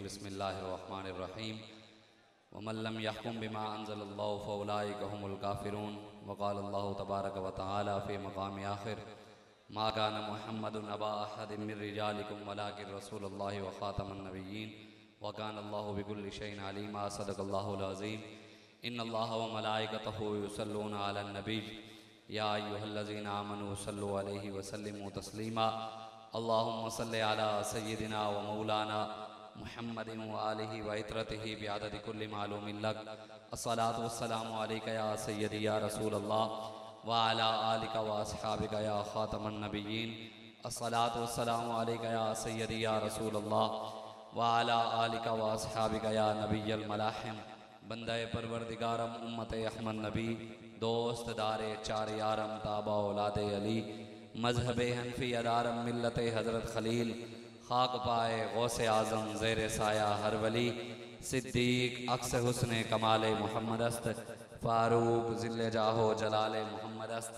बिस्मिल्लाहिर्रहमानिर्रहीम वमन लम यहकुम बिमा अंज़लल्लाहु फउलाइका हुमुल काफिरून वक़ालल्लाहु तबारक व तआला फ़ी मक़ाम आखिर मा काना मुहम्मदुन अबा अहदिम मिन रिजालिकुम वलाकिन रसूलुल्लाहि व ख़ातमुन नबिय्यीन व कानल्लाहु बिकुल्लि शैइन अलीमा। सदक़ल्लाहुल अज़ीम। इन्नल्लाह व मलाइकतहु युसल्लूना अलन नबी या अय्युहल्लज़ीना आमनू सल्लु अलैहि व सल्लिमू तस्लीमा। अल्लाहुम्मा सल्लि अला सय्यिदिना व मौलाना मुहम्मदिन व आलिहि व इत्रतिहि बिअददि कुल्लि मालूमिन लक। अस्सलातु वस्सलामु अलैका या सय्यदी या रसूलल्लाह व अला आलिका व अस्हाबिका या खातमन नबिय्यीन। अस्सलातु वस्सलामु अलैका या सय्यदी या रसूलल्लाह व अला आलिका व अस्हाबिका या नबिय्यल मलाहिम। बंदे परवरदिगारम उम्मत अहमद नबी दोस्त दारे चार यारम ताबा औलादे अली मजहब हनफी अदारम मिल्लत हज़रत खलील खाक पाए गौसे आज़म ज़ेर साया हर वली सिद्दीक अक्स हुस्न कमाले मोहम्मद अस्त फ़ारूक ज़िल्ले जाहो जलाले मोहम्मद अस्त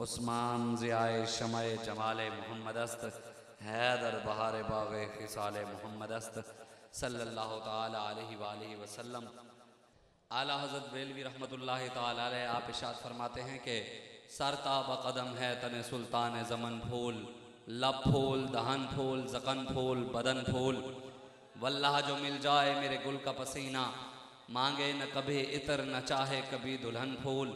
उस्मान ज़ियाए शमए जमाले मोहम्मद अस्त हैदर बहार बाग़े खिसाले मोहम्मद अस्त सल्लल्लाहु ताला अलैहि वालिहि वसल्लम। आला हज़रत बेलवी रहमतुल्लाहि ताला अलैह आप इरशाद फरमाते हैं कि सरताब कदम है तने सुल्तान ज़मन फूल, लब फूल दहन फूल ज़क़न फूल बदन फूल। वल्लाह जो मिल जाए मेरे गुल का पसीना, मांगे न कभी इतर न चाहे कभी दुल्हन फूल।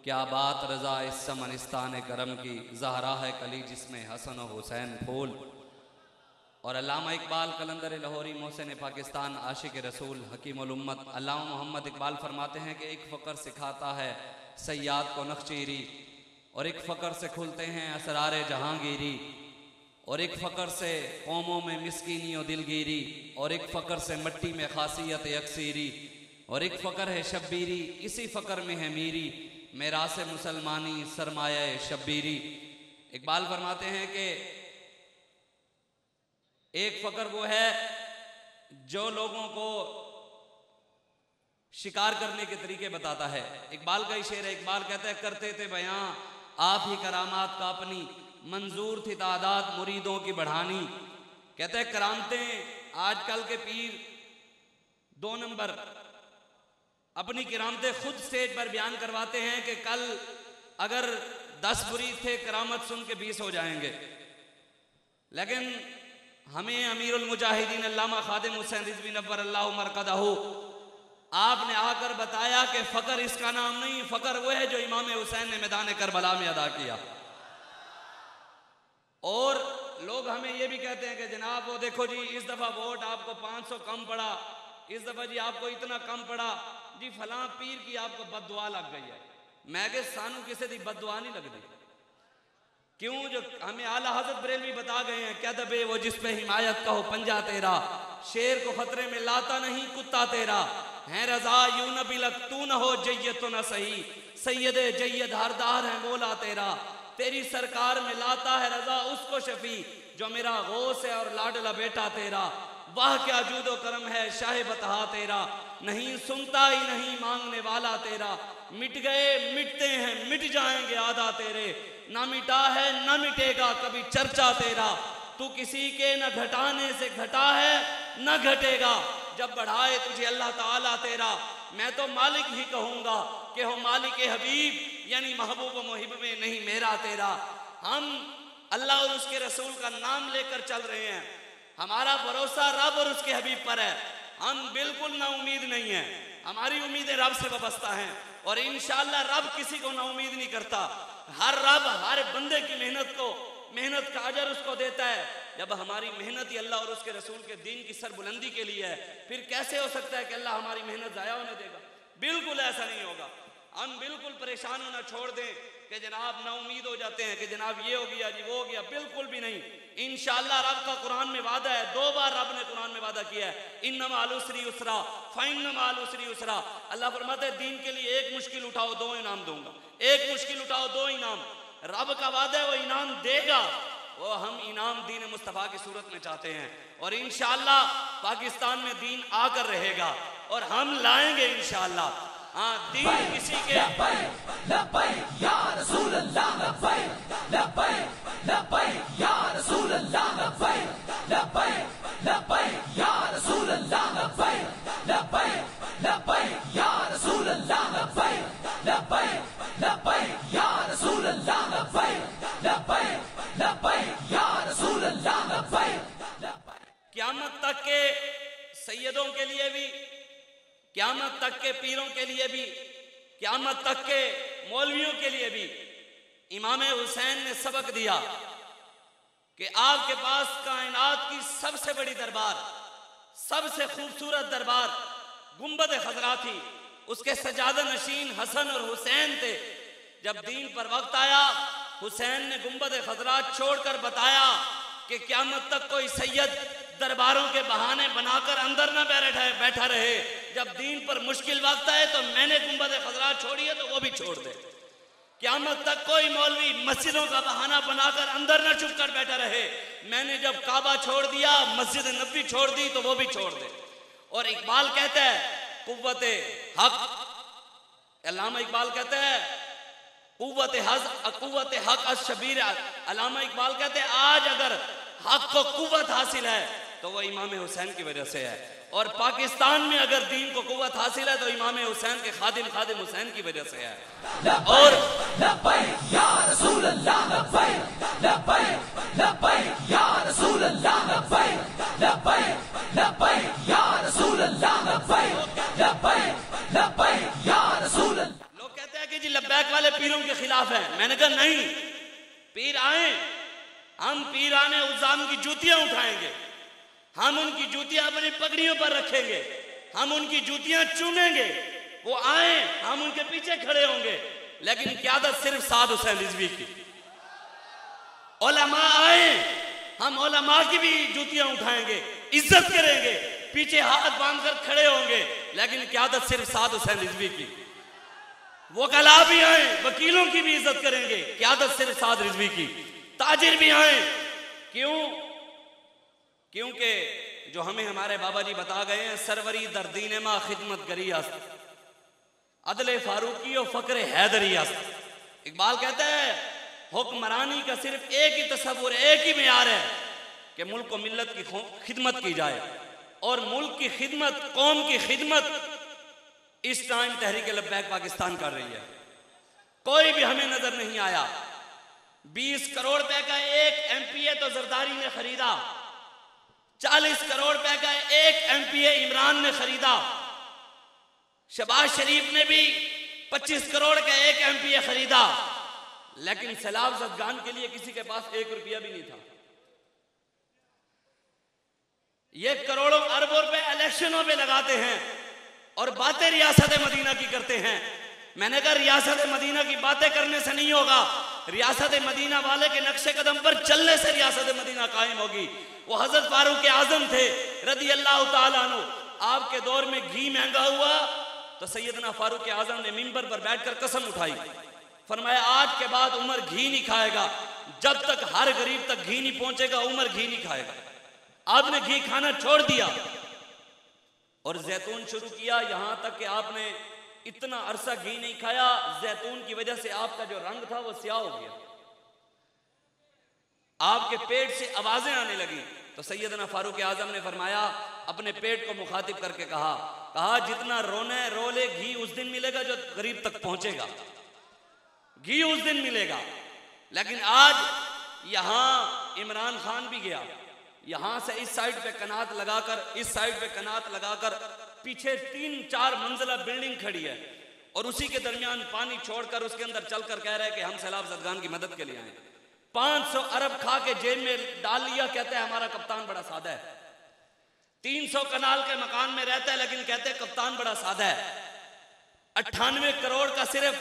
क्या बात रज़ा इस समनिस्तान करम की, ज़हरा है कली जिसमें हसन व हुसैन फूल। और अल्लामा इकबाल कलंदर लाहौरी मोहसिन पाकिस्तान आशिक रसूल हकीमुल उम्मत अल्लामा मोहम्मद इकबाल फरमाते हैं कि एक फ़क्र सिखाता है सय्याद को नक्शीरी, और एक फ़क्र से खुलते हैं असरारे जहांगीरी, और एक फ़क्र से कौमों में मिस्कीनी और दिलगीरी, और एक फ़क्र से मट्टी में खासियत यकसीरी, और एक फ़क्र है शब्बीरी, इसी फ़क्र में है मीरी मेरा से मुसलमानी सरमाया शब्बीरी। इकबाल फरमाते हैं कि एक फ़क्र वो है जो लोगों को शिकार करने के तरीके बताता है। इकबाल का ही शेर है। इकबाल कहता है करते थे बयां आप ही करामात का अपनी, मंजूर थी तादाद मुरीदों की बढ़ानी। कहते हैं करामतें आजकल के पीर 2 नंबर अपनी करामतें खुद स्टेज पर बयान करवाते हैं कि कल अगर 10 मुरीद थे करामत सुन के 20 हो जाएंगे। लेकिन हमें अमीरुल मुजाहिदीन अल्लामा खादिम हुसैन रिज़वी नव्वर अल्लाहु मरकदहू आपने आकर बताया कि फ़क्र इसका नाम नहीं, फ़क्र वो है जो इमाम हुसैन ने मैदान करबला में अदा किया। और लोग हमें ये भी कहते हैं कि जनाब वो देखो जी इस दफ़ा वोट आपको 500 कम पड़ा, इस दफ़ा जी आपको इतना कम पड़ा जी, फलां पीर की आपको बद्दुआ लग गई है। मैं कि सानू किसी की बद्दुआ नहीं लगती। क्यों? जो हमें आला हज़रत बरेलवी बता गए हैं क्या दबे वो जिस पे हिमायत का हो पंजा तेरा, शेर को खतरे में लाता नहीं कुत्ता तेरा, है रजा यूं न बिलक तू न हो जय्यत तो न सही, सैयदे जय्यद हरदार है मौला तेरा, तेरी सरकार में लाता है रजा उसको शफी जो मेरा गौस है और लाडला बेटा तेरा। वाह क्या जूदो करम है शाह बतहा तेरा, नहीं सुनता ही नहीं मांगने वाला तेरा, मिट गए मिटते हैं मिट जाएंगे आदा तेरे, ना मिटा है ना मिटेगा कभी चर्चा तेरा, तू किसी के न घटाने से घटा है न घटेगा, जब बढ़ाए तुझे अल्लाह ताला तेरा। मैं तो मालिक ही कहूँगा कि हो मालिक हबीब, यानी महबूब मुहिब में नहीं मेरा तेरा। हम अल्लाह और उसके रसूल का नाम लेकर चल रहे हैं, हमारा भरोसा रब और उसके हबीब पर है। हम बिल्कुल ना उम्मीद नहीं है, हमारी उम्मीदें रब से वाबस्ता हैं, और इंशाअल्लाह रब किसी को ना उम्मीद नहीं करता। हर रब हर बंदे की मेहनत का अजर उसको देता है। जब हमारी मेहनत ही अल्लाह और उसके रसूल के दीन की सरबुलंदी के लिए है, फिर कैसे हो सकता है कि अल्लाह हमारी मेहनत ज़ाया होने देगा? बिल्कुल ऐसा नहीं होगा। हम बिल्कुल परेशान होना छोड़ दें कि जनाब ना उम्मीद हो जाते हैं कि जनाब ये हो गया जी वो हो गया, बिल्कुल भी नहीं। इंशाअल्लाह रब का कुरान में वादा है, 2 बार रब ने कुरान में वादा किया है, इन्ना माल उसरी उसरा फ़इन्ना माल उसरी उसरा। अल्लाह फरमाता है दीन के लिए एक मुश्किल उठाओ 2 इनाम दूंगा, एक मुश्किल उठाओ 2 इनाम। रब का वादा है वो इनाम देगा। वो हम इनाम दीन मुस्तफ़ा की सूरत में चाहते हैं, और इंशाअल्लाह पाकिस्तान में दीन आकर रहेगा और हम लाएंगे इंशाअल्लाह। हाँ, दीन किसी के लब्बैक या रसूल अल्लाह, लब्बैक लब्बैक लब्बैक या रसूल अल्लाह, लब्बैक लब्बैक लब्बैक या रसूल अल्लाह। सैयदों के लिए भी, क़यामत तक के पीरों के लिए भी, क़यामत तक के मौलवियों के लिए भी इमाम हुसैन ने सबक दिया कि आपके पास कायनात की सबसे बड़ी दरबार, सबसे खूबसूरत दरबार गुंबद खजरा थी, उसके सजादा नशीन हसन और हुसैन थे। जब दीन पर वक्त आया, हुसैन ने गुंबद खजरा छोड़कर बताया कि क़यामत तक कोई सैयद दरबारों के बहाने बनाकर अंदर न बैठा रहे। जब दीन पर मुश्किल वक्त आए तो मैंने गुंबद खजरा छोड़ी है तो वो भी छोड़ दे। क़यामत तक कोई मौलवी मस्जिदों का बहाना बनाकर अंदर न छुप कर बैठा रहे। मैंने जब काबा छोड़ दिया, मस्जिद नबी छोड़ दी तो वो भी छोड़ दे। और इकबाल कहता है कुव्वते हक, अल्लामा इकबाल कहता है कुव्वते हक अशबीर। अल्लामा इकबाल कहते हैं आज अगर हक को कुव्वत हासिल है तो वो इमाम हुसैन की वजह से है, और पाकिस्तान में अगर दीन को कुव्वत हासिल है तो इमाम हुसैन के खादिम हुसैन की वजह से है। और लोग कहते हैं कि जी लब्बैक वाले पीरों के खिलाफ है। मैंने कहा नहीं, पीर आए, हम पीराने उज़्ज़ाम की जूतियां उठाएंगे, हम उनकी जूतियां अपनी पगड़ियों पर रखेंगे, हम उनकी जूतियां चूमेंगे। वो आए, हम उनके पीछे खड़े होंगे, लेकिन क़यादत सिर्फ साद हुसैन रिजवी की। उलमा आए, हम उलमा की भी जूतियां उठाएंगे, इज्जत करेंगे, पीछे हाथ बांधकर खड़े होंगे, लेकिन क़यादत सिर्फ साद हुसैन रिजवी की। वकला भी आए, वकीलों की भी इज्जत करेंगे, क़यादत सिर्फ साद रिजवी की। ताजिर भी आए, क्यों? क्योंकि जो हमें हमारे बाबा जी बता गए हैं, सरवरी दर्दीन मा खिदमत गरी अस्त, अदले फारूकी और फक्र हैदरी अस्त। इकबाल कहता है हुक्मरानी का सिर्फ एक ही तसव्वुर, एक ही मेयार है कि मुल्क को मिल्लत की खिदमत की जाए, और मुल्क की खिदमत, कौम की खिदमत इस टाइम तहरीक लब्बैक पाकिस्तान कर रही है। कोई भी हमें नजर नहीं आया। 20 करोड़ रुपए का एक MPA तो जरदारी ने खरीदा, 40 करोड़ रुपए का एक MPA इमरान ने खरीदा, शहबाज शरीफ ने भी 25 करोड़ का एक MPA खरीदा, लेकिन सैलाब ज़दगान के लिए किसी के पास 1 रुपया भी नहीं था। ये करोड़ों अरबों रुपए इलेक्शनों पे लगाते हैं और बातें रियासत मदीना की करते हैं। मैंने कहा रियासत मदीना की बातें करने से नहीं होगा, रियासत मदीना वाले के नक्शे कदम पर चलने से रियासत मदीना कायम होगी। वो हजरत फारूक आजम थे रज़ी अल्लाह ताला अन्हु। आपके दौर में घी महंगा हुआ तो सैयदना फारूक आजम ने मिंबर पर बैठकर कसम उठाई, फरमाया आज के बाद उमर घी नहीं खाएगा, जब तक हर गरीब तक घी नहीं पहुंचेगा उमर घी नहीं खाएगा। आपने घी खाना छोड़ दिया और जैतून शुरू किया, यहां तक कि आपने इतना अरसा घी नहीं खाया, जैतून की वजह से आपका जो रंग था वो स्याह हो गया, आपके पेट से आवाजें आने लगी। तो सैयदना फारूक आजम ने फरमाया, अपने पेट को मुखातिब करके कहा जितना रोना है रो ले, घी उस दिन मिलेगा जो गरीब तक पहुंचेगा, घी उस दिन मिलेगा। लेकिन आज यहां इमरान खान भी गया, यहां से इस साइड पे कनात लगाकर, इस साइड पे कनात लगाकर, पीछे 3-4 मंजिला बिल्डिंग खड़ी है और उसी के दरमियान पानी छोड़कर उसके अंदर चलकर कह रहे हैं कि हम सैलाब ज़दगान की मदद के लिए आए। 500 अरब खा के जेब में डाल लिया, कहते हैं हमारा कप्तान बड़ा सादा है। 300 कनाल के मकान में रहता है लेकिन कहते हैं कप्तान बड़ा सादा है। 98 करोड़ का सिर्फ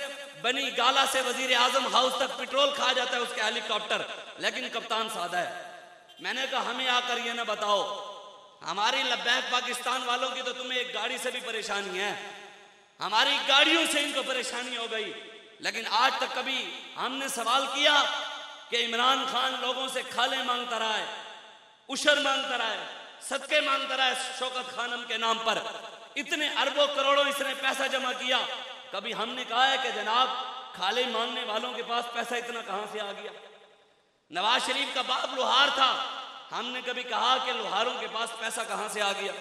बनी गाला से वजीर आजम हाउस तक पेट्रोल खा जाता है उसके हेलीकॉप्टर, लेकिन कप्तान सादा है। मैंने कहा हमें आकर ये ना बताओ, हमारी लब्बैक पाकिस्तान वालों की तो तुम्हें एक गाड़ी से भी परेशानी है, हमारी गाड़ियों से इनको परेशानी हो गई। लेकिन आज तक कभी हमने सवाल किया कि इमरान खान लोगों से खाले मांगता रहा है, उशर मांगता रहा है, सदके मांगता रहा है शौकत खानम के नाम पर, इतने अरबों करोड़ों इसने पैसा जमा किया। कभी हमने कहा है कि जनाब खाले मांगने वालों के पास पैसा इतना कहां से आ गया? नवाज शरीफ का बाप लोहार था, हमने कभी कहा कि लोहारों के पास पैसा कहां से आ गया?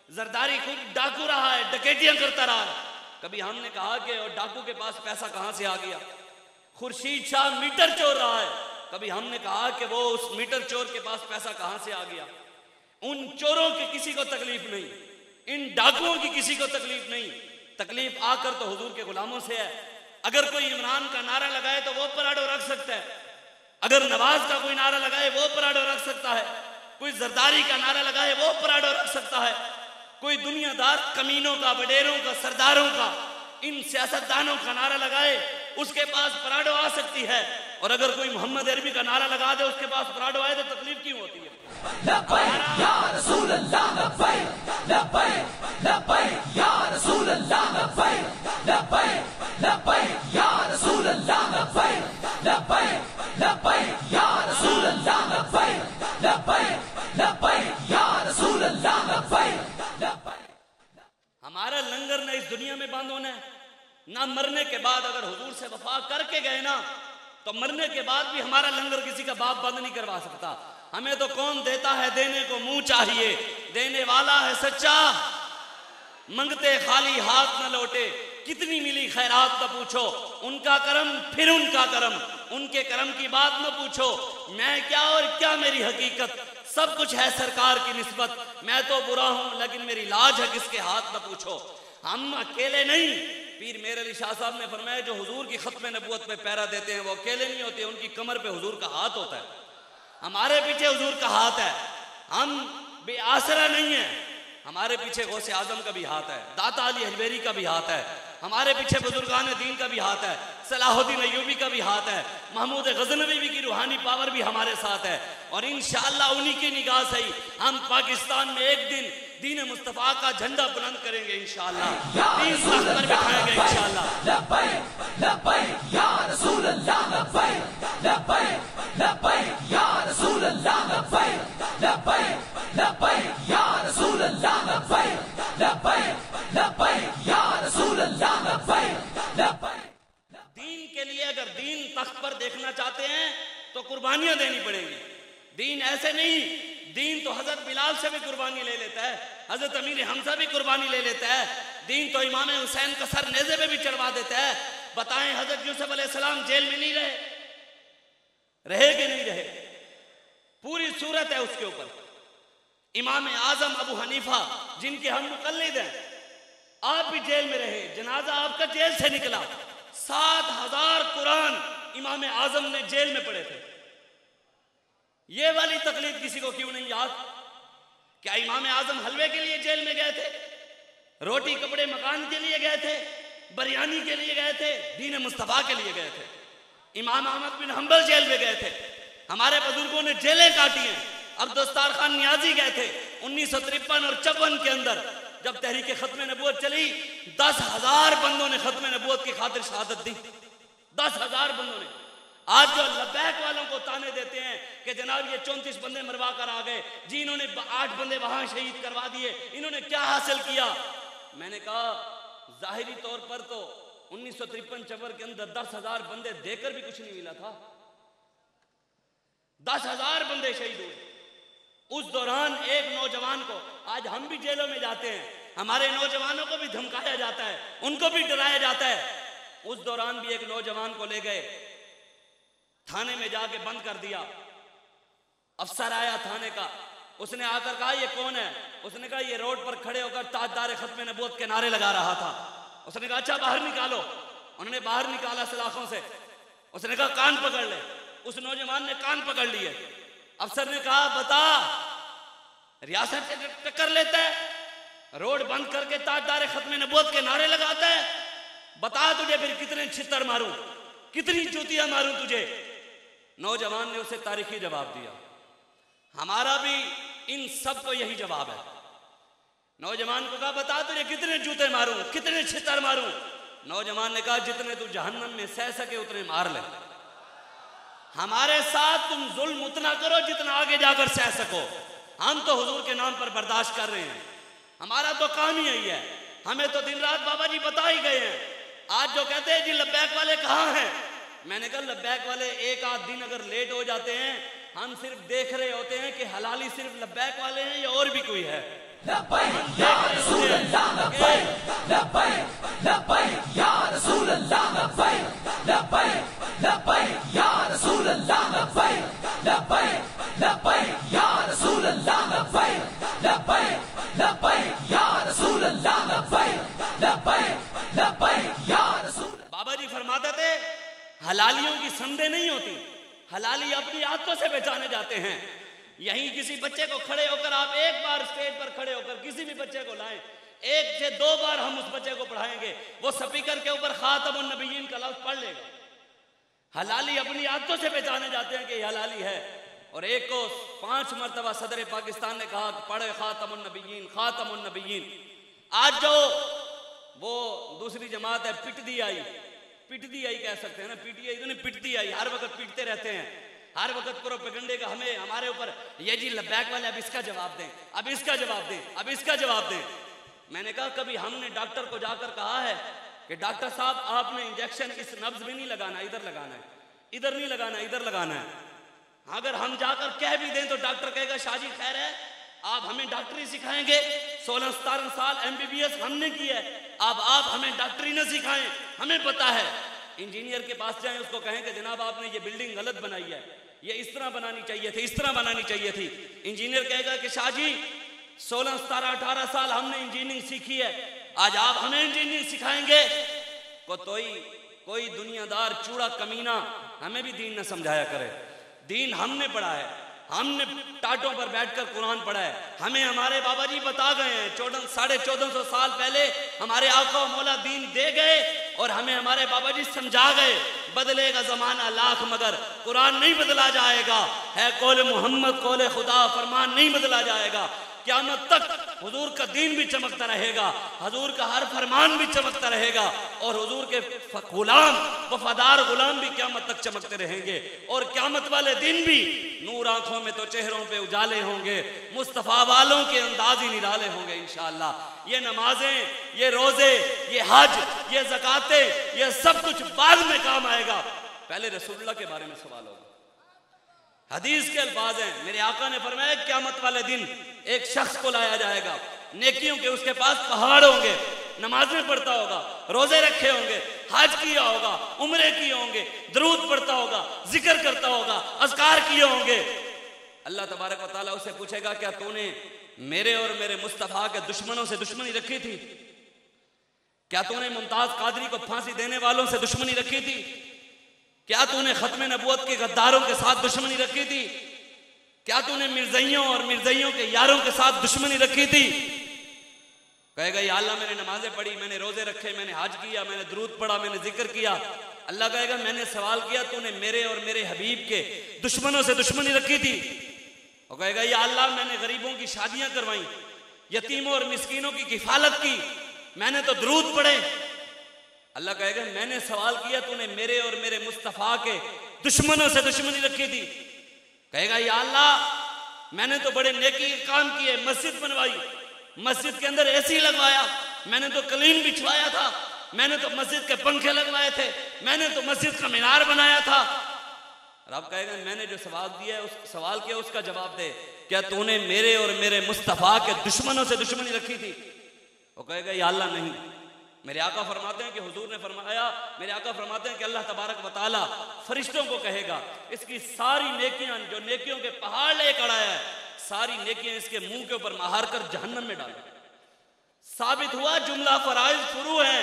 जरदारी खुद डाकू रहा है, डकैतियां करता रहा है, कभी हमने कहा कि और डाकू के पास पैसा कहां से आ गया? खुर्शीद शाह मीटर चोर रहा है, कभी हमने कहा कि वो उस मीटर चोर के पास पैसा कहां से आ गया? उन चोरों की किसी को तकलीफ नहीं, इन डाकुओं की किसी को तकलीफ नहीं। तकलीफ आकर तो हुजूर के गुलामों से है। अगर कोई इमरान का नारा लगाए तो वो पराडो रख सकता है, अगर नवाज का कोई नारा लगाए वो पराडो रख सकता है, कोई जरदारी का नारा लगाए वो पराडो रख सकता है, कोई दुनियादार कमीनों का, वडेरों का, सरदारों का, इन सियासतदानों का नारा लगाए उसके पास पराडो आ सकती है। और अगर कोई मोहम्मद अरबी का नारा लगा दे उसके पास पराडो आए तो तकलीफ क्यों होती है? लब्बैक या रसूल अल्लाह, लब्बैक लब्बैक लब्बैक या रसूल अल्लाह, लब्बैक लब्बैक लब्बैक या रसूल अल्लाह, लब्बैक लब्बैक लब्बैक या रसूल अल्लाह, लब्बैक लब्बैक लब्बैक या रसूल अल्लाह, लब्बैक लब्बैक। हमारा लंगर न इस दुनिया में बंद होना है, ना मरने के बाद। अगर हुजूर से वफा करके गए ना तो मरने के बाद भी हमारा लंगर किसी का बाप बंद नहीं करवा सकता। हमें तो कौन देता है, देने को मुंह चाहिए, देने वाला है सच्चा, मंगते खाली हाथ न लौटे। कितनी मिली खैरात न पूछो, उनका करम फिर उनका करम, उनके करम की बात न पूछो। मैं क्या और क्या मेरी हकीकत, सब कुछ है सरकार की निस्बत। मैं तो बुरा हूं लेकिन मेरी लाज है किसके हाथ न पूछो। हम अकेले नहीं, पीर मेर अली शाह साहब ने फरमाया जो हुजूर की खत्म नबूवत पे पैरा देते हैं वो अकेले नहीं होते, उनकी कमर पे हुजूर का हाथ होता है, हमारे पीछे हुजूर का हाथ है। हम बेआसरा नहीं है, हमारे पीछे गौसे आजम का भी हाथ है, दाता अली हजवेरी का भी हाथ है, हमारे पीछे बुजुर्गान दीन का भी हाथ है, सलाहुद्दीन अय्यूबी का भी हाथ है, महमूद गजनवी की रूहानी पावर भी हमारे साथ है। और इंशाअल्लाह उन्हीं की निगाह से ही हम पाकिस्तान में एक दिन दीन मुस्तफा का झंडा बुलंद करेंगे इंशाअल्लाह, दीन तख्त पर बिठाएंगे इंशाअल्लाह। लब्बैक लब्बैक या रसूल अल्लाह, लब्बैक लब्बैक लब्बैक या रसूल अल्लाह, लब्बैक लब्बैक लब्बैक या रसूल अल्लाह, लब्बैक लब्बैक लब्बैक या रसूल अल्लाह, लब्बैक लब्बैक। दीन के लिए अगर दीन तख्त पर देखना चाहते हैं तो कुर्बानियां देनी पड़ेंगी। दीन ऐसे नहीं, दीन तो हजरत बिलाल से भी कुर्बानी ले लेता है, हजरत अमीर हमजा भी कुर्बानी ले लेता है, दीन तो इमाम हुसैन का सर नेज़े पे भी चढ़वा देता है। बताएं हजरत यूसुफ अलैहिस्सलाम जेल में नहीं रहे कि नहीं रहे? पूरी सूरत है उसके ऊपर। इमाम आजम अबू हनीफा जिनके हम मुकल्लिद हैं, आप भी जेल में रहे, जनाजा आपका जेल से निकला। 7000 कुरान इमाम आजम ने जेल में पढ़े थे। ये वाली तकलीफ किसी को क्यों नहीं याद? क्या इमाम आजम हलवे के लिए जेल में गए थे? रोटी कपड़े मकान के लिए गए थे? बिरयानी के लिए गए थे? दीन मुस्तफा के लिए गए थे? इमाम अहमद बिन हंबल जेल में गए थे, हमारे बुजुर्गों ने जेलें काटी हैं। अब दस्तार खान नियाजी गए थे 1953 और 54 के अंदर, जब तहरीक खत्म नबूवत चली 10,000 बंदों ने खत्म नबूवत की खातिर शहादत दी। 10,000 बंदों ने। आज जो लब्बैक वालों को ताने देते हैं कि जनाब ये 34 बंदे मरवा कर आ गए जी, इन्होंने 8 बंदे वहां शहीद करवा दिए, इन्होंने क्या हासिल किया? मैंने कहा जाहिरी तौर पर तो 1953-54 के अंदर 10,000 बंदे देकर भी कुछ नहीं मिला था। 10,000 बंदे शहीद हुए। उस दौरान एक नौजवान को, आज हम भी जेलों में जाते हैं, हमारे नौजवानों को भी धमकाया जाता है, उनको भी डराया जाता है। उस दौरान भी एक नौजवान को ले गए थाने में, जाके बंद कर दिया। अफसर आया थाने का, उसने आकर कहा ये कौन है? उसने कहा ये रोड पर खड़े होकर ताजदार खत्म नबूवत के नारे लगा रहा था। उसने कहा अच्छा बाहर निकालो। उन्होंने बाहर निकाला सलाखों से। उसने कहा कान पकड़ ले। उस नौजवान ने कान पकड़ लिए। अफसर ने कहा बता, रियासत से टक्कर लेता है, रोड बंद करके ताजदार खत्म नबूवत के नारे लगाता है, बता तुझे फिर कितने छितर मारूं, कितनी जूतियां मारूं तुझे। नौजवान ने उसे तारीखी जवाब दिया। हमारा भी इन सब को यही जवाब है। नौजवान को कहा बता तुझे कितने जूते मारूं, कितने छितर मारूं। नौजवान ने कहा जितने तू जहन्नम में सह सके उतने मार ले। हमारे साथ तुम जुल्म उतना करो जितना आगे जाकर सह सको। हम तो हुजूर के नाम पर बर्दाश्त कर रहे हैं, हमारा तो काम ही यही है। हमें तो दिन रात बाबा जी बता ही गए हैं। आज जो कहते हैं जी लब्बैक वाले कहाँ हैं, मैंने कहा लब्बैक वाले एक आध दिन अगर लेट हो जाते हैं, हम सिर्फ देख रहे होते हैं कि हलाली सिर्फ लब्बैक वाले हैं या और भी कोई है। लब्बैक या रसूल अल्लाह, लब्बैक लब्बैक लब्बैक या रसूल अल्लाह, लब्बैक लब्बैक लब्बैक या रसूल अल्लाह, लब्बैक लब्बैक लब्बैक या रसूल अल्लाह, लब्बैक हलालियों की संदेह नहीं होती, हलाली अपनी आदतों से पहचाने जाते हैं। यहीं किसी बच्चे को खड़े होकर आप एक बार स्टेज पर खड़े होकर किसी भी बच्चे को लाएं, 1 से 2 बार हम उस बच्चे को पढ़ाएंगे, वो स्पीकर के ऊपर खातमुन नबिय्यीन का लफ्ज पढ़ लेगा। हलाली अपनी आदतों से पहचाने जाते हैं कि हलाली है। और एक को 5 मरतबा सदर पाकिस्तान ने कहा पढ़े खातमुन नबिय्यीन, खातमुन नबिय्यीन। आज जो वो दूसरी जमात है पिटदी आई कह सकते हैं ना, पीटीआई इतनी पिटती आई, हर वक्त पीटते रहते हैं, हर वक्त प्रोपेगेंडे का हमें हमारे ऊपर, ये जी लब्बैक वाले अब इसका जवाब दें, अब इसका जवाब दें, अब इसका जवाब दें। मैंने कहा कभी हमने डॉक्टर को जाकर कहा है कि डॉक्टर साहब आपने इंजेक्शन इस नब्ज में नहीं लगाना, इधर लगाना है, इधर नहीं लगाना, इधर लगाना है। अगर हम जाकर कह भी दें तो डॉक्टर कहेगा शाहजी खैर है, आप हमें डॉक्टरी सिखाएंगे, 16-17 साल MBBS हमने की है, अब आप हमें डॉक्टरी न सिखाएं, हमें पता है। इंजीनियर के पास जाएं, उसको कहें कि जनाब आपने ये बिल्डिंग गलत बनाई है, ये इस तरह बनानी चाहिए थी, इस तरह बनानी चाहिए थी। इंजीनियर कहेगा कि शाहजी 16, 17, 18 साल हमने इंजीनियरिंग सीखी है, आज आप हमें इंजीनियरिंग सिखाएंगे। कोई दुनियादार चूड़ा कमीना हमें भी दीन न समझाया करे। दीन हमने पढ़ा है, हमने टाटों पर बैठकर कुरान पढ़ा है, हमें हमारे बाबा जी बता गए हैं, 1450 साल पहले हमारे आका मौला दीन दे गए और हमें हमारे बाबा जी समझा गए। बदलेगा जमाना लाख मगर कुरान नहीं बदला जाएगा, है कौले मोहम्मद कौले खुदा, फरमान नहीं बदला जाएगा। क़यामत तक हुजूर का दीन भी चमकता रहेगा, हुजूर का हर फरमान भी चमकता रहेगा और हुजूर के गुलाम वफादार गुलाम भी क़यामत तक चमकते रहेंगे। और क़यामत वाले दिन भी नूर आंखों में तो चेहरों पे उजाले होंगे, मुस्तफ़ा वालों के अंदाज ही निराले होंगे इंशाअल्लाह। ये नमाजें, ये रोजे, ये हज, ये ज़कातें, ये सब कुछ बाद में काम आएगा, पहले रसूलुल्लाह के बारे में सवाल होगा। हदीस के अल्फाज हैं, मेरे आका ने फरमाया क़यामत वाले दिन एक शख्स को लाया जाएगा, नेकियों के उसके पास पहाड़ होंगे, नमाजें पढ़ता होगा, रोजे रखे होंगे, हज किया होगा, उम्रे किए होंगे, दरूद पढ़ता होगा, जिक्र करता होगा, अज़कार किए होंगे। अल्लाह तबारक व तआला उसे पूछेगा क्या तूने मेरे और मेरे मुस्तफ़ा के दुश्मनों से दुश्मनी रखी थी? क्या तूने मुमताज कादरी को फांसी देने वालों से दुश्मनी रखी थी? क्या तूने खत्म नबूवत के गद्दारों के साथ दुश्मनी रखी थी? क्या तूने मिर्ज़इयों और मिर्ज़इयों के यारों के साथ दुश्मनी रखी थी? कहेगा या अल्लाह मैंने नमाजें पढ़ी, मैंने रोजे रखे, मैंने हज किया, मैंने दरूद पढ़ा, मैंने जिक्र किया। अल्लाह कहेगा मैंने सवाल किया तूने मेरे और मेरे हबीब के दुश्मनों से दुश्मनी रखी थी? और कहेगा या अल्लाह मैंने गरीबों की शादियां करवाई, यतीमों और मिस्कीनों की किफालत की, मैंने तो दरूद पढ़े। अल्लाह कहेगा मैंने सवाल किया तूने मेरे और मेरे मुस्तफ़ा के दुश्मनों से दुश्मनी रखी थी? कहेगा या अल्लाह मैंने तो बड़े नेकी के काम किए, मस्जिद बनवाई, मस्जिद के अंदर एसी लगवाया, मैंने तो कलीन बिछवाया था, मैंने तो मस्जिद के पंखे लगवाए थे, मैंने तो मस्जिद का मीनार बनाया था। रब कहेगा मैंने जो सवाल दिया उस सवाल किया उसका जवाब दे, क्या तूने मेरे और मेरे मुस्तफ़ा के दुश्मनों से दुश्मनी रखी थी? वो कहेगा या अल्लाह नहीं। मेरे आका फरमाते हैं कि हुजूर ने फरमाया, मेरे आका फरमाते हैं कि अल्लाह तबारक व तआला फरिश्तों को कहेगा इसकी सारी नेकियां जो नेकियों के पहाड़ लेकर आया है, सारी नेकियां इसके मुंह के ऊपर मार कर जहन्नम में डालो। साबित हुआ जुमला फराइज शुरू है,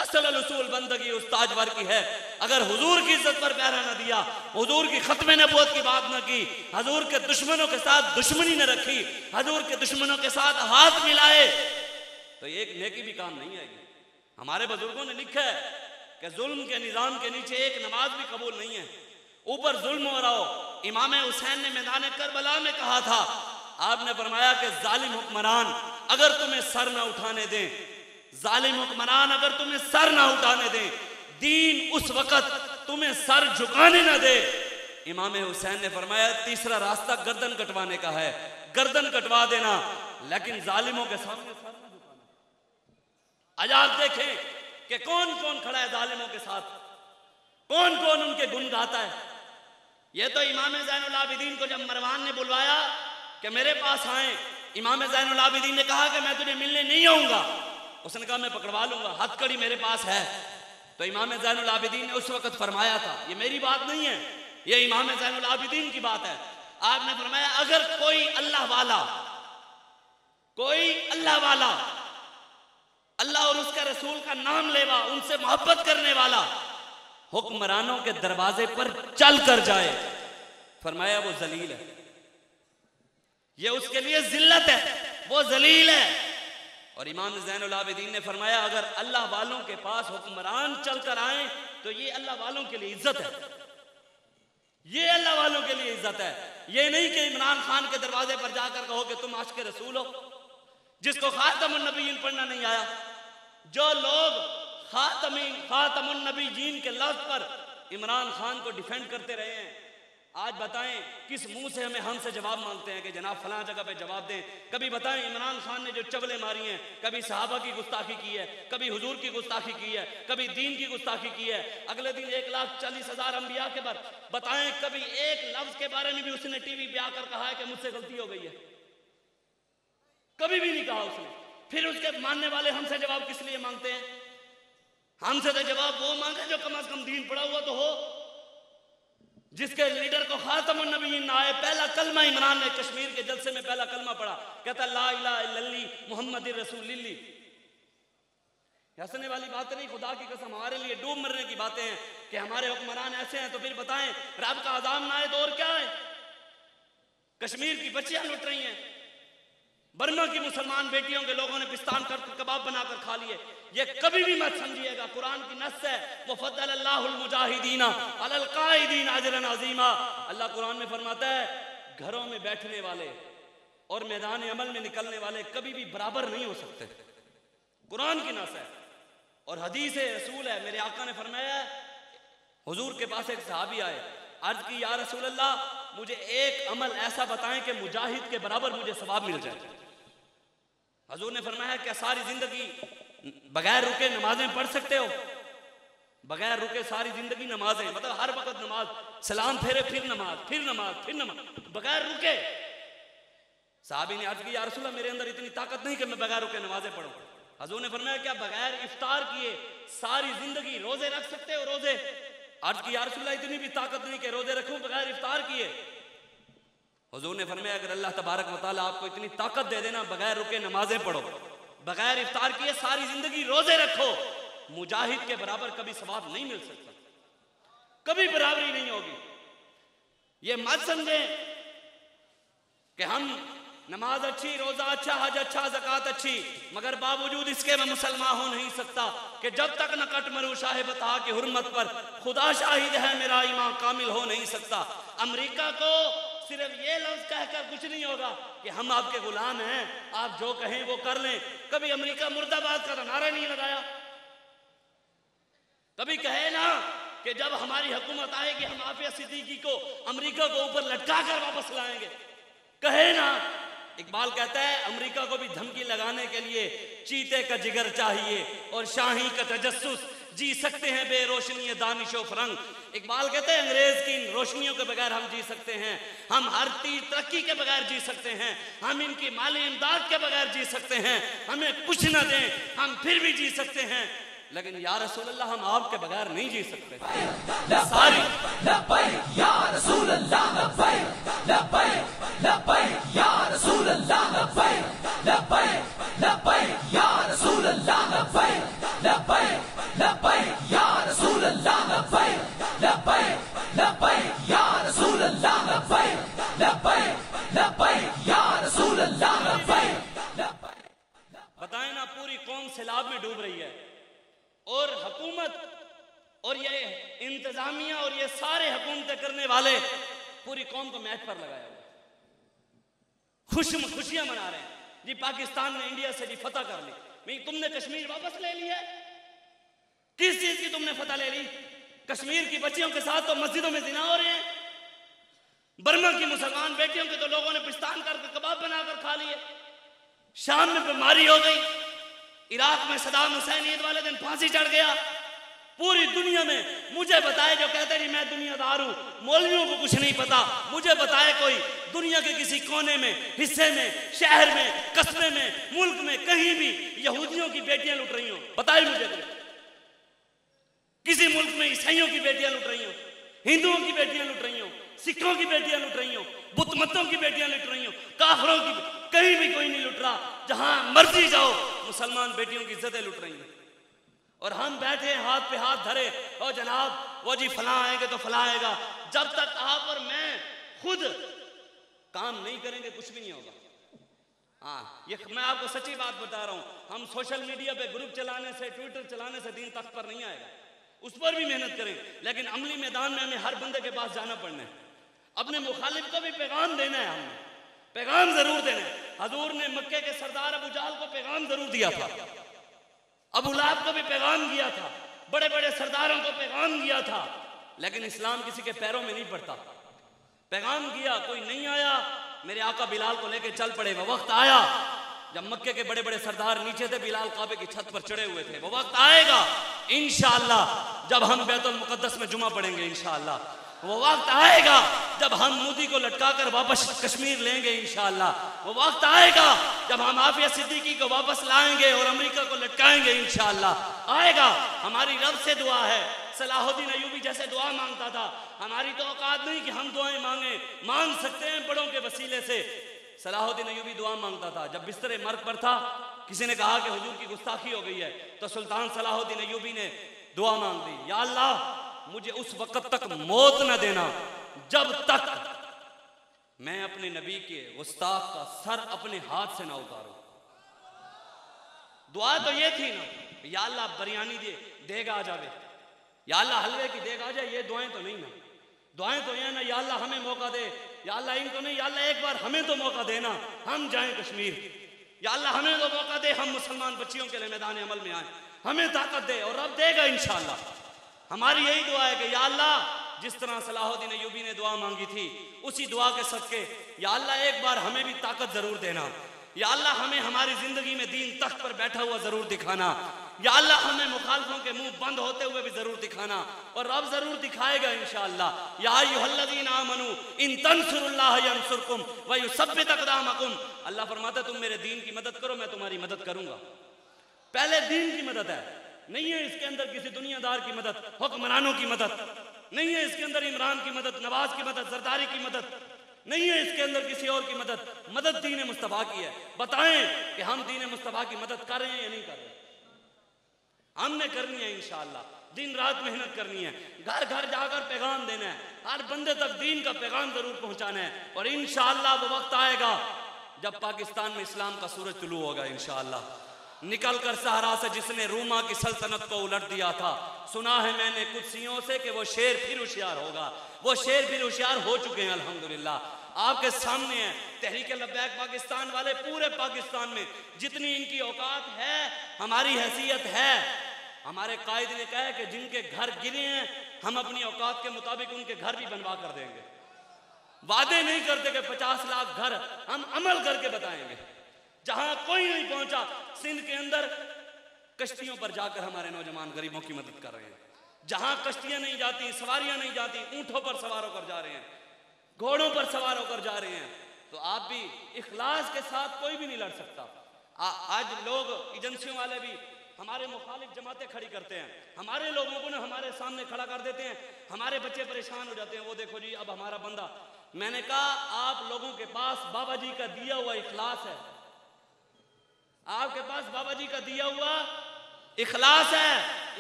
असल उसूल बंदगी उस्ताजवर की है। अगर हुजूर की इज्जत पर प्यारा न दिया, हुजूर की खत्म नबूवत की बात न की, हुजूर के दुश्मनों के साथ दुश्मनी न रखी, हुजूर के दुश्मनों के साथ हाथ मिलाए, तो एक नेकी भी काम नहीं आएगी। हमारे बुजुर्गों ने लिखा है कि जुल्म के निजाम के नीचे एक नमाज भी कबूल नहीं है। ऊपर जुल्म हो रहा हो। इमाम हुसैन ने मैदान करबला में कहा था, आपने फरमाया कि जालिम हुक्मरान अगर तुम्हें सर ना उठाने दें, जालिम हुक्मरान अगर तुम्हें सर ना उठाने दें, दीन उस वक़्त तुम्हें सर झुकाने ना दे। इमाम हुसैन ने फरमाया तीसरा रास्ता गर्दन कटवाने का है, गर्दन कटवा देना, लेकिन जालिमों के सामने सर ना झुकाना। आज आप देखें कि कौन कौन खड़ा है जालिमों के साथ, कौन कौन उनके गुण गाता है। ये तो इमाम ज़ैनुल आबिदीन को जब मरवान ने बुलवाया कि मेरे पास आए, इमाम ज़ैनुल आबिदीन ने कहा कि मैं तुझे मिलने नहीं आऊंगा, उसने कहा मैं पकड़वा लूंगा, हथकड़ी मेरे पास है। तो इमाम ज़ैनुल आबिदीन ने उस वक्त फरमाया था, ये मेरी बात नहीं है, ये इमाम ज़ैनुल आबिदीन की बात है। आपने फरमाया अगर कोई अल्लाह वाला, कोई अल्लाह वाला, अल्लाह और उसका रसूल का नाम लेवा, उनसे मोहब्बत करने वाला हुक्मरानों के दरवाजे पर चल कर जाए, फरमाया वो जलील है, ये उसके लिए जिल्लत है, वो जलील है। और इमाम ज़ैनुल आबिदीन ने फरमाया अगर अल्लाह वालों के पास हुक्मरान चलकर आए तो ये अल्लाह वालों के लिए इज्जत है, ये अल्लाह वालों के लिए इज्जत है। ये नहीं कि इमरान खान के दरवाजे पर जाकर कहो कि तुम आशिक़ रसूल हो, जिसको खातमुन नबीयीन पढ़ना नहीं आया। जो लोग खातमुन नबीयीन के लफ्ज़ पर इमरान खान को डिफेंड करते रहे हैं, आज बताएं किस मुंह से हमसे जवाब मांगते हैं कि जनाब फलां जगह पे जवाब दें। कभी बताएं इमरान खान ने जो चवले मारी हैं, कभी सहाबा की गुस्ताखी की है, कभी हुजूर की गुस्ताखी की है, कभी दीन की गुस्ताखी की है। अगले दिन 1,40,000 अंबिया के बारे बताएं, कभी एक लफ्ज के बारे में भी उसने टीवी पे आकर कहा है कि मुझसे गलती हो गई है? कभी भी नहीं कहा उसने। फिर उसके मानने वाले हमसे जवाब किस लिए मांगते हैं? हमसे तो जवाब वो मांगे जो कम से कम दीन पढ़ा हुआ तो हो, जिसके लीडर को खातमुन नबीयीन ना आए। पहला कलमा इमरान ने कश्मीर के जलसे में पहला कलमा पढ़ा, कहता ला इलाहा इल्लल्लाह मुहम्मदुर रसूलुल्लाह। हंसने वाली बात नहीं, खुदा की कसम हमारे लिए डूब मरने की बातें हैं कि हमारे हुक्मरान ऐसे हैं। तो फिर बताएं रब का अज़ाब ना आए तो और क्या है? कश्मीर की बच्चियां लुट रही हैं, बर्मा की मुसलमान बेटियों के लोगों ने पिस्तान कर कबाब बनाकर खा लिए। ये कभी भी मत समझिएगा, कुरान की नस्स है, वो फद्दलल्लाहुल मुजाहिदीना अलल काइदीन अजरन अज़ीमा। अल्लाह कुरान में फरमाता है घरों में बैठने वाले और मैदान अमल में निकलने वाले कभी भी बराबर नहीं हो सकते। कुरान की नस्स है और हदीस रसूल है। मेरे आका ने फरमाया, हुजूर के पास एक सहाबी आए, अर्ज की या रसूल अल्लाह मुझे एक अमल ऐसा बताएं कि मुजाहिद के बराबर मुझे सवाब मिल जाए। हुजूर ने फरमाया क्या सारी जिंदगी बगैर रुके नमाजें पढ़ सकते हो? बगैर रुके सारी जिंदगी नमाजें, मतलब हर वक्त नमाज, सलाम फेरे फिर नमाज, फिर नमाज, फिर नमाज, बगैर रुके। साहबी ने अर्ज की या रसूल अल्लाह मेरे अंदर इतनी ताकत नहीं कि मैं बगैर रुके नमाजें पढ़ूं। हुजूर ने फरमाया क्या बगैर इफ्तार किए सारी जिंदगी रोजे रख सकते हो? रोजे। अर्ज की या रसूल अल्लाह इतनी भी ताकत नहीं कि रोजे रखूं बगैर इफ्तार किए। हुजूर ने फरमाया अगर अल्लाह तबारक व तआला आपको इतनी ताकत दे देना बगैर रुके नमाजें पढ़ो, बगैर इफ्तार किए सारी जिंदगी रोजे रखो, मुजाहिद के बराबर कभी सवाब नहीं मिल सकता, कभी बराबरी नहीं होगी। ये मत समझें कि हम नमाज अच्छी, रोजा अच्छा, हज अच्छा, ज़कात अच्छी, मगर बावजूद इसके मैं मुसलमान हो नहीं सकता कि जब तक न कट मरू शाह बता की हुर्मत पर खुदा शाहिद है मेरा ईमान कामिल हो नहीं सकता। अमेरिका को सिर्फ ये लफ्ज कहकर कुछ नहीं होगा कि हम आपके गुलाम हैं, आप जो कहें वो कर लें। कभी अमेरिका मुर्दाबाद का नारा नहीं लगाया, कभी कहे ना कि जब हमारी हुकूमत आएगी हम आफिया सिद्दीकी को अमेरिका को ऊपर लटका कर वापस लाएंगे, कहे ना। इकबाल कहता है अमेरिका को भी धमकी लगाने के लिए चीते का जिगर चाहिए और शाही का तजस्सुस, जी सकते हैं बेरोशनी दानिशो फरंग। इकबाल कहते हैं अंग्रेज की इन रोशनियों के बगैर हम जी सकते हैं, हम हर तीर तरक्की के बगैर जी सकते हैं, हम इनकी माली इमदाद के बगैर जी सकते हैं, हमें कुछ न दें हम फिर भी जी सकते हैं, लेकिन या रसूल अल्लाह हम आपके बगैर नहीं जी सकते। सारी लब्बैक या रसूल अल्लाह, लब्बैक लब्बैक लब्बैक या रसूल अल्लाह, लब्बैक लब्बैक लब्बैक या रसूल अल्लाह, लब्बैक लब्बैक लब्बैक या रसूल अल्लाह, लब्बैक लब्बैक लब्बैक या रसूल अल्लाह, लब्बैक लब्बैक लब्बैक या रसूल अल्लाह, लब्बैक लब्बैक। बताएं ना, पूरी कौम सैलाब में डूब रही है और हुकूमत और ये इंतजामिया और ये सारे हुकूमतें करने वाले पूरी कौम को मैच पर लगाया हुआ, खुशियां मना रहे हैं जी पाकिस्तान ने इंडिया से जी फतह कर ली। नहीं, तुमने कश्मीर वापस ले ली है, किस चीज की तुमने फतह ले ली? कश्मीर की बच्चियों के साथ तो मस्जिदों में जिना हो रहे हैं, बर्मा की मुसलमान बेटियों के तो लोगों ने पिस्तान करके कबाब बनाकर खा लिए, शाम में बीमारी हो गई, इराक में सदाम हुसैन ईद वाले दिन फांसी चढ़ गया। पूरी दुनिया में मुझे बताए जो कहते हैं मैं दुनियादार हूं, मौलवियों को कुछ नहीं पता, मुझे बताए कोई दुनिया के किसी कोने में, हिस्से में, शहर में, कस्बे में, मुल्क में कहीं भी यहूदियों की बेटियां लुट रही हो? बताए मुझे कोई। किसी मुल्क में ईसाइयों की बेटियां लुट रही हो, हिंदुओं की बेटियां लुट रही हो, सिखों की बेटियां लुट रही हो, बुतमतों की बेटियां लुट रही हो, काफरों की, कहीं भी कोई नहीं लुट रहा। जहां मर्जी जाओ मुसलमान बेटियों की इज्जतें लुट रही हैं। और हम बैठे हैं हाथ पे हाथ धरे, और जनाब वो जी फलां आएंगे तो फलां आएगा। जब तक आप और मैं खुद काम नहीं करेंगे कुछ भी नहीं होगा। हाँ, ये मैं आपको सच्ची बात बता रहा हूँ। हम सोशल मीडिया पे ग्रुप चलाने से, ट्विटर चलाने से दीन तख्त पर नहीं आएगा, उस पर भी मेहनत करें, लेकिन अमली मैदान में हमें हर बंदे के पास जाना पड़ना है। अपने मुखालिफ को भी पैगाम देना है, हमने पैगाम जरूर देना है। हजूर ने मक्के के सरदार अबू जहल को पैगाम जरूर दिया था, अबू लहब को भी पैगाम दिया था, बड़े बड़े सरदारों को पैगाम दिया था, लेकिन इस्लाम किसी के पैरों में नहीं पड़ता। पैगाम किया, कोई नहीं आया, मेरे आका बिलाल को लेके चल पड़े। वो वक्त आया जब मक्के के बड़े बड़े सरदार नीचे थे, बिलाल काबे की छत पर चढ़े हुए थे। वो वक्त आएगा इंशाअल्लाह जब हम बैतुल मुकद्दस में जुमा पढ़ेंगे। इंशाअल्लाह वो वक्त आएगा जब हम मोदी को लटकाकर वापस कश्मीर लेंगे। इंशाअल्लाह वो वक्त आएगा जब हम आफिया सिद्दीकी को वापस लाएंगे और अमेरिका को लटकाएंगे। इंशाअल्लाह आएगा। हमारी रब से दुआ है, सलाहुद्दीन अय्यूबी जैसे दुआ मांगता था। हमारी तो औकात नहीं कि हम दुआएं मांगे, मांग सकते हैं बड़ों के वसीले से। सलाहुद्दीन अय्यूबी दुआ मांगता था, जब बिस्तरे मर्ग पर था, किसी ने कहा कि हुजूर की गुस्ताखी हो गई है, तो सुल्तान सलाहुद्दीन अय्यूबी ने दुआ मांग दी, या अल्लाह मुझे उस वक्त तक मौत न देना जब तक मैं अपने नबी के गुस्ताख का सर अपने हाथ से ना उतारूं। दुआ तो ये थी ना, या अल्लाह बिरयानी दे देग आ जावे, या अल्लाह हलवे की देग आ जाए। ये दुआएं तो नहीं ना, दुआएं तो ये ना, या अल्लाह हमें मौका दे, या अल्लाह इनको नहीं, या अल्लाह एक बार हमें तो मौका देना, हम जाएं कश्मीर, या अल्लाह हमें तो मौका दे, हम मुसलमान बच्चियों के लिए मैदान अमल में आए, हमें ताकत दे। और रब देगा इंशाअल्लाह। हमारी यही दुआ है कि या अल्लाह जिस तरह सलाहुद्दीन अय्यूबी ने दुआ मांगी थी, उसी दुआ के सदके या अल्लाह एक बार हमें भी ताकत जरूर देना। या अल्लाह हमें हमारी जिंदगी में दीन तख्त पर बैठा हुआ जरूर दिखाना। या अल्लाह हमें मुखालिफों के मुंह बंद होते हुए भी जरूर दिखाना, और रब जरूर दिखाएगा इंशाअल्लाह। या अय्युहल्लज़ीना आमनू इन तंसुरुल्लाह यंसुरकुम व युसब्बित अक़दामकुम। अल्लाह फरमाता है तुम मेरे दीन की मदद करो, मैं तुम्हारी मदद करूंगा। पहले दीन की मदद है, नहीं है इसके अंदर किसी दुनियादार की मदद, हुक्मरानों की मदद नहीं है, इसके अंदर इमरान की मदद, नवाज की मदद, जरदारी की मदद नहीं है, इसके अंदर किसी और की मदद। मदद दीन मुस्तफा की है। बताएं कि हम दीन मुस्तफा की मदद कर रहे हैं या नहीं कर रहे? हमने करनी है इंशाअल्लाह, दिन रात मेहनत करनी है, घर घर जाकर पैगाम देना है, हर बंदे तक दीन का पैगाम जरूर पहुंचाना है। और इंशाअल्लाह वो वक्त आएगा जब पाकिस्तान में इस्लाम का सूरज तुलू होगा इंशाअल्लाह। निकलकर सहारा से जिसने रूमा की सल्तनत को उलट दिया था, सुना है मैंने कुदसियों से कि वो शेर फिर होशियार होगा। वो शेर फिर होशियार हो चुके हैं अल्हम्दुलिल्लाह। आपके सामने है तहरीक लब्बैक पाकिस्तान वाले, पूरे पाकिस्तान में जितनी इनकी औकात है, हमारी हैसियत है। हमारे कायद ने कहा है कि जिनके घर गिरे हैं हम अपनी औकात के मुताबिक उनके घर भी बनवा कर देंगे। वादे नहीं करते कि 50 लाख घर, हम अमल करके बताएंगे। जहां कोई नहीं पहुंचा, सिंध के अंदर कश्तियों पर जाकर हमारे नौजवान गरीबों की मदद कर रहे हैं। जहां कश्तियां नहीं जाती, सवारियां नहीं जाती, ऊंटों पर सवार होकर जा रहे हैं, घोड़ों पर सवार होकर जा रहे हैं। तो आप भी इखलास के साथ, कोई भी नहीं लड़ सकता। आज लोग एजेंसियों वाले भी हमारे मुखालिफ जमातें खड़ी करते हैं, हमारे लोगों को ना हमारे सामने खड़ा कर देते हैं, हमारे बच्चे परेशान हो जाते हैं। वो देखो जी अब हमारा बंदा, मैंने कहा आप लोगों के पास बाबा जी का दिया हुआ इखलास है, आपके पास बाबा जी का दिया हुआ इखलास है,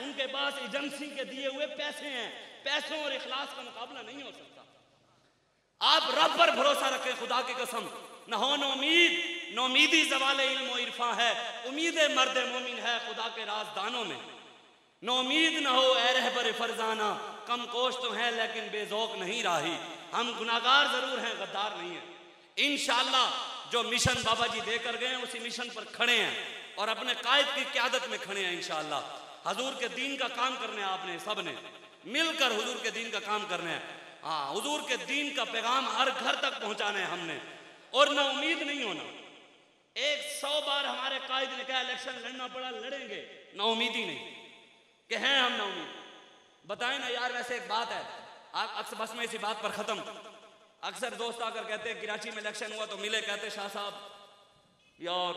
उनके पास एजेंसी के दिए हुए पैसे हैं। पैसों और इखलास का मुकाबला नहीं हो सकता। आप रब पर भरोसा रखें, खुदा की कसम, न हो नौमीद, नौमीदी ज़वाले इल्म व इरफा है, उम्मीद मर्द मोमिन है खुदा के राजदानों में। नौमीद न हो ए रहबर फरजाना, कम कोश तो है लेकिन बेजौक नहीं राही। हम गुनाहगार जरूर हैं, गद्दार नहीं है। इंशाअल्लाह जो मिशन बाबा जी देकर गए उसी मिशन पर खड़े हैं और अपने कायद की क़यादत में खड़े हैं इंशाअल्लाह। हुजूर के दीन का काम करना है, आपने सब ने मिलकर हुजूर के दीन का काम करना है। हाँ, हुजूर के दीन का पैगाम हर घर तक पहुंचाना है हमने, और ना उम्मीद नहीं होना। 100 बार हमारे कायद ने कहा इलेक्शन लड़ना पड़ा, लड़ेंगे, ना उम्मीदी नहीं कि हैं हम ना उम्मीद। बताएं ना यार, वैसे एक बात है, आप अक्सर बस में इसी बात पर खत्म। अक्सर दोस्त आकर कहते हैं कराची में इलेक्शन हुआ तो मिले, कहते शाह साहब यार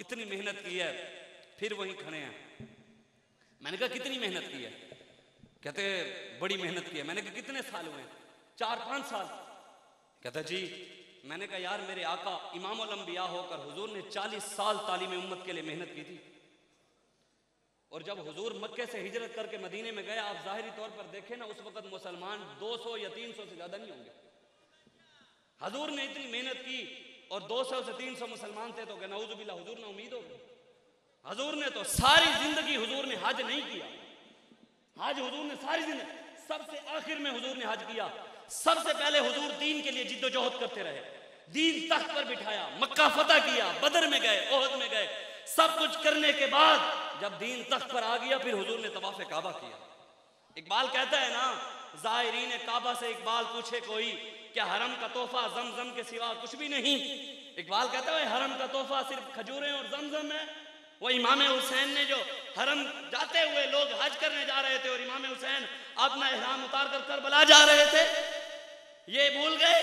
इतनी मेहनत की है, फिर वहीं खड़े हैं। मैंने कहा कितनी मेहनत की है? कहते बड़ी मेहनत की है। मैंने कहा कितने साल हुए? 4-5 साल। कहता जी, मैंने कहा यार मेरे आका इमामुल अंबिया होकर हुजूर ने 40 साल तालीम उम्मत के लिए मेहनत की थी। और जब हुजूर मक्के से हिजरत करके मदीने में गए, आप ज़ाहिरी तौर पर देखें ना, उस वक्त मुसलमान 200 या 300 से ज़्यादा नहीं होंगे। हुजूर ने इतनी मेहनत की और 200 से 300 मुसलमान थे तो क्या नऊजुबिल्लाह हुजूर ने उम्मीद हो? हुजूर ने तो सारी जिंदगी हुजूर ने हज नहीं किया। हज हुजूर ने सारी जिंदगी, सबसे आखिर में हुजूर ने हज किया। सबसे पहले हुजूर दीन के लिए जिद्दोजहद करते रहे, दीन तख्त पर बिठाया, मक्का फतह किया, बदर में गए, ओहद में गए, सब कुछ करने के बाद जब दीन तख्त पर आ गया फिर हुजूर ने तवाफ़े काबा किया। इकबाल कहता है ना, ज़ाहिरीन काबा से इकबाल पूछे कोई, क्या हरम का तोहफा जमजम के सिवा कुछ भी नहीं? इकबाल कहता है हरम का तोहफा सिर्फ खजूरें और जमजम है। वो इमाम हुसैन ने जो हरम जाते हुए लोग हज करने जा रहे थे और इमाम हुसैन अपना इहराम उतार कर करबला जा रहे थे, ये भूल गए?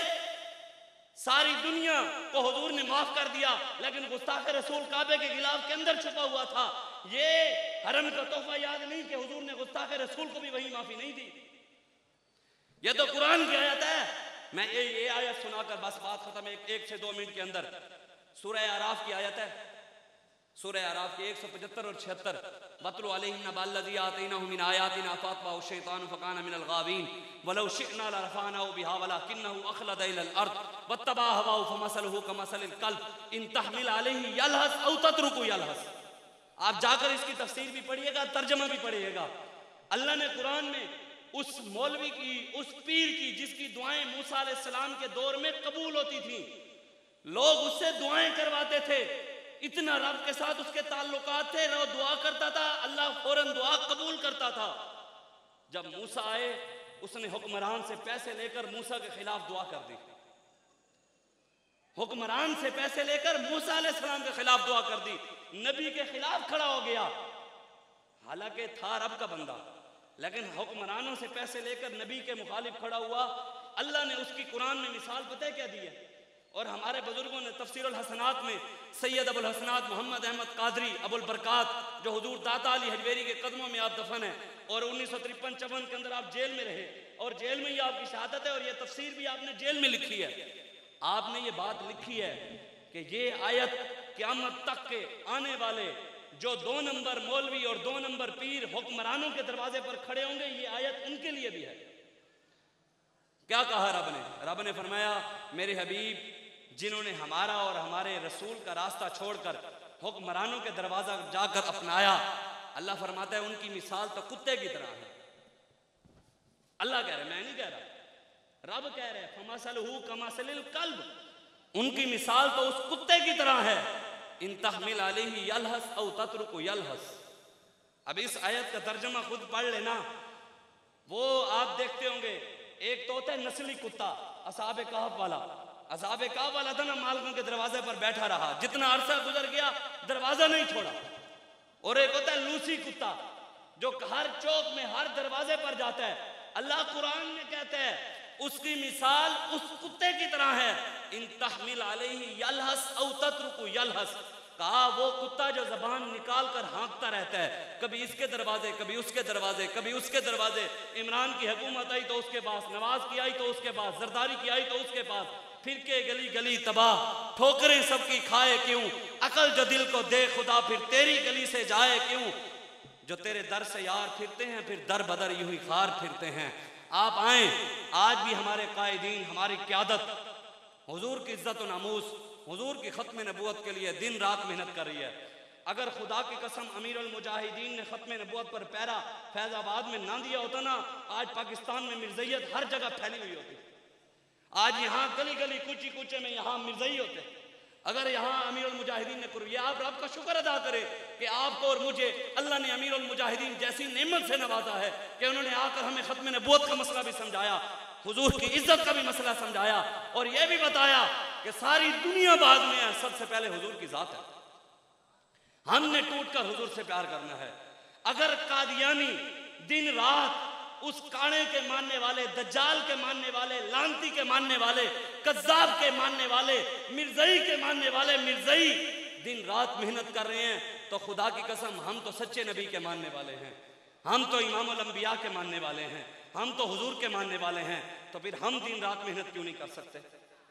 सारी दुनिया को हुजूर ने माफ कर दिया, लेकिन गुस्ताख रसूल काबे के गिलाफ के अंदर छुपा हुआ था। ये हरम का तोहफा याद नहीं कि हुजूर ने गुस्ताख रसूल को भी वही माफी नहीं दी। ये तो कुरान की आयत है। मैं ये आयत सुनाकर बस बात खत्म, एक से 2 मिनट के अंदर। सूरह आराफ की आयत है, सूरह आराफ के 175 और 76। वतलु अलैहिम नबअल्लज़ी आतैनाहु मिन आयातिना फ़अतबअहु अश-शैतानु फ़कान मिनल गावीन वलौ शिअना लरफ़अनाहु बिहा वलाकिन्नहु अख़लद इलल अर्द वत्तबअ हवाहु फ़मसलुहु कमसलिल क़ल्ब इन तहमिल अलैहि यलहस औ तत्रुकु यलहस। आप जाकर इसकी तफसीर भी पढ़िएगा, तर्जमा भी पढ़िएगा। अल्लाह ने कुरान में उस मौलवी की, उस पीर की जिसकी दुआएं मूसा अलैहिस्सलाम के दौर में कबूल होती थी, लोग उससे दुआएं करवाते थे, इतना रब के साथ उसके ताल्लुकात थे, वो दुआ करता था, अल्लाह फौरन दुआ कबूल करता था। जब मूसा आए, उसने हुक्मरान से पैसे लेकर मूसा के खिलाफ दुआ कर दी। हुक्मरान से पैसे लेकर मूसा अलैहिस्सलाम के खिलाफ दुआ कर दी, नबी के खिलाफ खड़ा हो गया। हालांकि था रब का बंदा, लेकिन हुक्मरानों से पैसे लेकर नबी के मुखालिफ खड़ा हुआ। अल्लाह ने उसकी कुरान में मिसाल पता है क्या दी है? और हमारे बुजुर्गों ने तफसीरुल हसनात में सैयद अबुल हसनात मोहम्मद अहमद कादरी अबुल बरकात, जो हुजूर दाता अली हजवेरी के कदमों में आप दफन है और 1953-54 के अंदर आप जेल में रहे और जेल में ही आपकी शहादत है, और ये तफसीर भी आपने जेल में लिखी है। आपने ये बात लिखी है कि ये आयत क़यामत तक के आने वाले जो 2 नंबर मौलवी और 2 नंबर पीर हुक्मरानों के दरवाजे पर खड़े होंगे, ये आयत उनके लिए भी है। क्या कहा रब ने? रब ने फरमाया, मेरे हबीब जिन्होंने हमारा और हमारे रसूल का रास्ता छोड़कर हुक्मरानों के दरवाजा जाकर अपनाया, अल्लाह फरमाता है उनकी मिसाल तो कुत्ते की तरह है। अल्लाह कह रहे, मैं नहीं कह रहा, रब कह रहे, फमसलहु कमसलिल कल्ब, उनकी मिसाल तो उस कुत्ते की तरह है। इन तहमिल अलैहि यलहस औ तत्रुकु यलहस। अब इस आयत का तर्जुमा खुद पढ़ लेना। वो आप देखते होंगे, एक तो होता है नस्ली कुत्ता, असहाबे कहफ वाला। असहाबे कहफ वाला था ना, मालिकों के दरवाजे पर बैठा रहा, जितना अरसा गुजर गया दरवाजा नहीं छोड़ा। और एक होता है लूसी कुत्ता, जो हर चौक में हर दरवाजे पर जाता है। अल्लाह कुरान में कहता है उसकी मिसाल उस कुत्ते की तरह है। इन तहमिल अलैहि यलहस औ तत्रुकु यलहस। कहा वो कुत्ता जो जबान निकाल कर हाँकता रहता है, कभी इसके दरवाजे, कभी उसके दरवाजे, कभी उसके दरवाजे। इमरान की हुकूमत आई तो उसके पास, नवाज की आई तो उसके पास, जरदारी की आई तो उसके पास, फिर के गली गली तबाह, ठोकरें सबकी खाए क्यों, अकल जो दिल को दे खुदा फिर तेरी गली से जाए क्यों। जो तेरे दर से यार फिरते हैं फिर दर बदर यूं ही खार फिरते हैं। आप आए, आज भी हमारे कायदीन, हमारी क़यादत हुजूर की इज्जत और नामूस, हुजूर की खत्म नबूवत के लिए दिन रात मेहनत कर रही है। अगर खुदा की कसम अमीरुल मुजाहिदीन ने खत्म नबूवत पर पैरा फैजाबाद में ना दिया होता ना, आज पाकिस्तान में मिर्ज़ैयत हर जगह फैली हुई होती। आज यहाँ गली गली कूची कूचे में यहाँ मिर्ज़ई होते। अगर यहाँ अमीरुल मुजाहिदीन ने कुर्बानी, आप रब का शुक्र अदा करें कि आपको और मुझे अल्लाह ने अमीरुल मुजाहिदीन जैसी नेमत से नवाजा है कि उन्होंने आकर हमें खत्म नबूवत का मसला भी समझाया, हुजूर की इज्जत का भी मसला समझाया, और यह भी बताया कि सारी दुनिया बाद में है, सबसे पहले हुजूर की जात है। हमने टूट कर हुजूर से प्यार करना है। अगर कादियानी दिन रात उस काणे के मानने वाले, दज्जाल के मानने वाले, लांती के मानने वाले, कज्जाब के मानने वाले, मिर्ज़ई के मानने वाले, मिर्ज़ई दिन रात मेहनत कर रहे हैं, तो खुदा की कसम हम तो सच्चे नबी के मानने वाले हैं, हम तो इमामुल अंबिया के मानने वाले हैं, हम तो हुजूर के मानने वाले हैं। तो फिर हम दिन रात मेहनत क्यों नहीं कर सकते?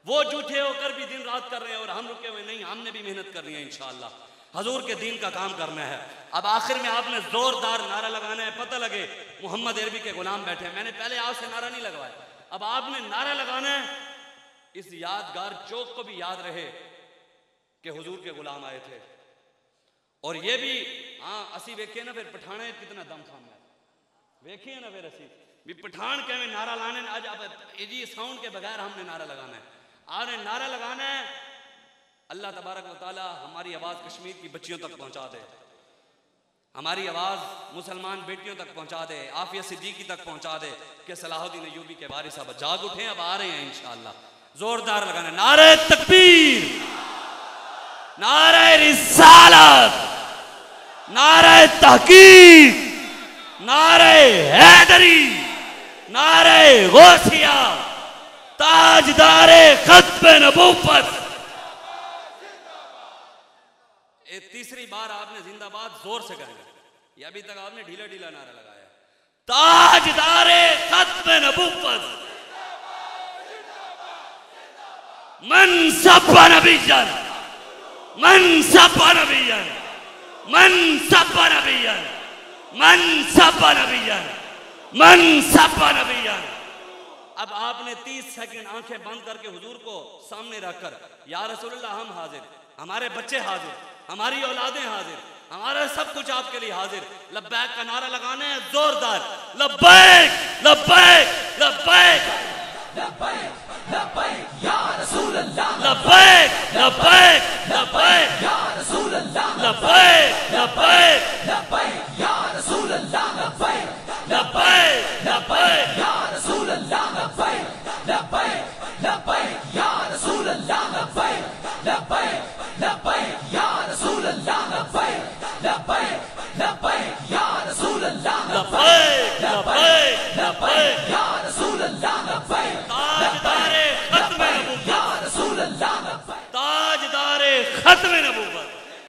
वो झूठे होकर भी दिन रात कर रहे हैं और हम रुके हुए नहीं, हमने भी मेहनत करनी है इंशाअल्लाह। हजूर के दीन का काम करना है। अब आखिर में आपने जोरदार नारा लगाना है, पता लगे मोहम्मद अरबी के गुलाम बैठे हैं। मैंने पहले आपसे नारा नहीं लगवाया, अब आपने नारा लगाना है, इस यादगार चौक को भी याद रहे कि हुजूर के गुलाम आए थे। और ये भी हाँ असी वेखे ना फिर पठाने कितना दम सामने वेखिए ना, फिर असी भी पठान के में नारा लाने आज आप जी साउंड के बगैर हमने नारा लगाना है। आपने नारा लगाना है, अल्लाह तबारक व तआला हमारी आवाज़ कश्मीर की बच्चियों तक पहुंचा दे, हमारी आवाज़ मुसलमान बेटियों तक पहुंचा दे, आफिया सिद्दीकी तक पहुंचा दे कि सलाहुद्दीन अय्यूबी के वारिस साहब जाग उठे, अब आ रहे हैं इंशाअल्लाह। जोरदार लगाना, नारे तकबीर, नारे रिसालत, नारे तहकीक, नारे हैदरी, नारे गौसिया, ताजदारे खत्म नबूवत। तीसरी बार आपने जिंदाबाद जोर से गाया, ये अभी तक आपने ढीला ढीला नारा लगाया। ताजदारे खत्म नबूवत मनसब नबियन, मनसब नबियन, मनसब नबियन, मनसब नबियन, मनसब नबियन। अब आपने 30 सेकंड आंखें बंद करके हुजूर को सामने रखकर, या रसूलुल्लाह हम हाजिर, हमारे बच्चे हाजिर, हमारी औलादें हाजिर, हमारा सब कुछ आपके लिए हाजिर। लब्बैक का नारा लगाना है जोरदार, लब्बैक लब्बैक लब्बैक लब्बैक लब्बैक या रसूल अल्लाह, लब्बैक लब्बैक लब्बैक या रसूल अल्लाह, लब्बैक लब्बैक लब्बैक या रसूल अल्लाह, लब्बैक लब्बैक लब्बैक या रसूल अल्लाह, लब्बैक लब्बैक लब्बैक या रसूल अल्लाह, लब्बैक लब्बैक लब्बैक या रसूल अल्लाह, लब्बैक लब्बैक लब्बैक या रसूल अल्लाह, लब्बैक लब्बैक लब्बैक या रसूल अल्लाह, लब्बैक